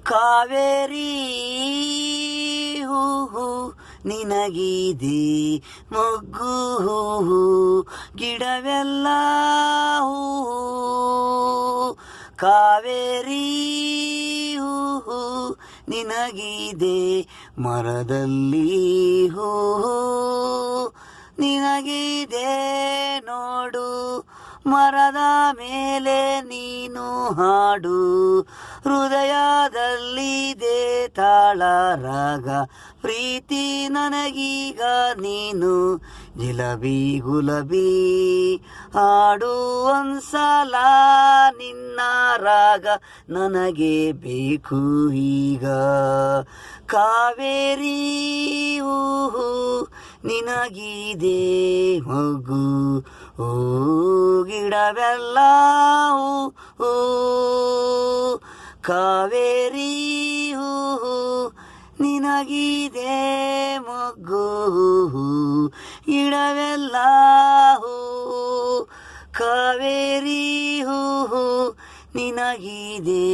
ಕಾವೇರಿ ಹೂಹು ನಿನಗಿದೆ ಮೊಗ್ಗು ಹೂಹು ಗಿಡವೆಲ್ಲ ಹೂಹು ಕಾವೇರಿ ಹೂಹು ನಿನಗಿದೆ ಮರದಲ್ಲಿ ಹೂಹು ನಿನಗಿದೆ ನೋಡು ಮರದ ಮೇಲೆ ನೀನು ಹಾಡು ಹೃದಯದಲ್ಲಿದೆ ತಾಳ ರಾಗ ಪ್ರೀತಿ ನನಗೀಗ ನೀನು ಜಿಲಬಿ ಗುಲಬಿ ಹಾಡು ಒಂದ್ಸಲ ನಿನ್ನ ರಾಗ ನನಗೆ ಬೇಕು ಈಗ ಕಾವೇರಿ ಹೂಹು ನಿನಗಿದೆ ಮೊಗ್ಗು ಓ ಗಿಡವೆಲ್ಲ ಹೂ ಕಾವೇರಿ ಹೂಹು ನಿನಗಿದೆ ಮೊಗ್ಗು ಗಿಡವೆಲ್ಲ ಹೂ ಕಾವೇರಿ ಹೂಹು ನಿನಗಿದೆ